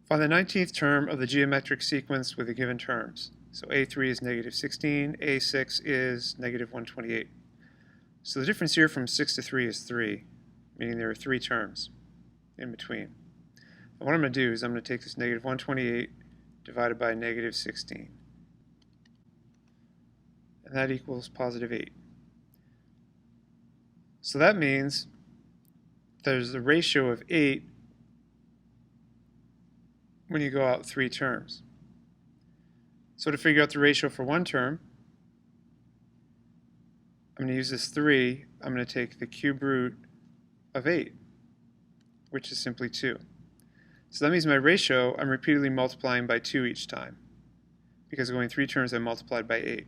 Find the 19th term of the geometric sequence with the given terms. So A3 is negative 16, A6 is negative 128. So the difference here from 6 to 3 is 3, meaning there are 3 terms in between. And what I'm going to do is I'm going to take this negative 128 divided by negative 16. And that equals positive 8. So that means there's a ratio of 8 when you go out 3 terms. So to figure out the ratio for one term, I'm going to use this 3. I'm going to take the cube root of 8, which is simply 2. So that means my ratio, I'm repeatedly multiplying by 2 each time. Because going 3 terms, I multiplied by 8.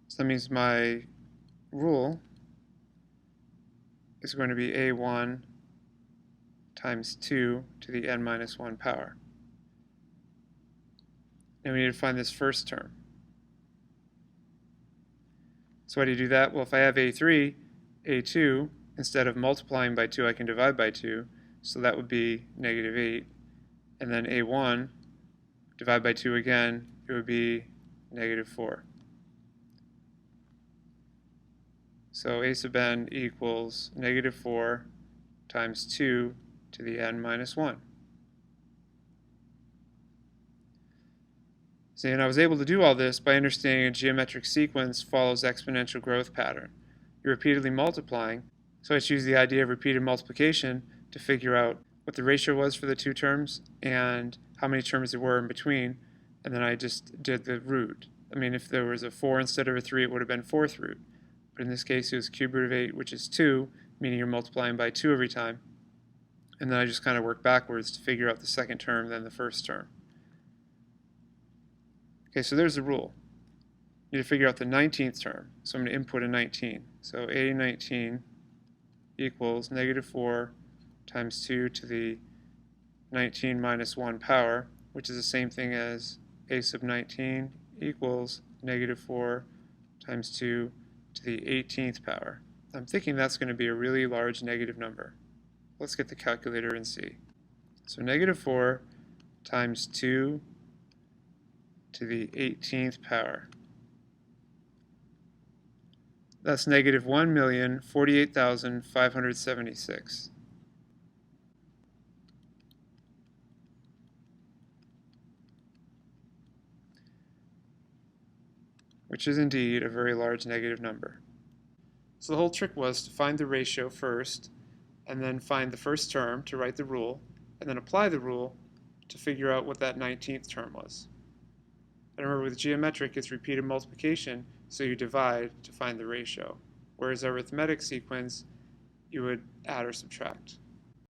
So that means my rule is going to be A1 times 2 to the n minus 1 power. And we need to find this first term. So how do you do that? Well, if I have A3, A2, instead of multiplying by 2, I can divide by 2. So that would be negative 8. And then A1, divide by 2 again, it would be negative 4. So A sub n equals negative 4 times 2 to the n minus 1. See, and I was able to do all this by understanding a geometric sequence follows exponential growth pattern. You're repeatedly multiplying, so I choose the idea of repeated multiplication to figure out what the ratio was for the 2 terms and how many terms there were in between, and then I just did the root. I mean, if there was a 4 instead of a 3, it would have been 4th root. But in this case, it was cube root of 8, which is 2, meaning you're multiplying by 2 every time. And then I just kind of work backwards to figure out the second term, then the first term. Okay, so there's the rule. You need to figure out the 19th term. So I'm going to input a 19. So A19 equals negative 4 times 2 to the 19 minus 1 power, which is the same thing as A sub 19 equals negative 4 times 2 to the 18th power. I'm thinking that's going to be a really large negative number. Let's get the calculator and see. So negative 4 times 2 to the 18th power. That's negative 1,048,576. Which is indeed a very large negative number. So the whole trick was to find the ratio first, and then find the first term to write the rule, and then apply the rule to figure out what that 19th term was. And remember, with geometric, it's repeated multiplication, so you divide to find the ratio. Whereas arithmetic sequence, you would add or subtract.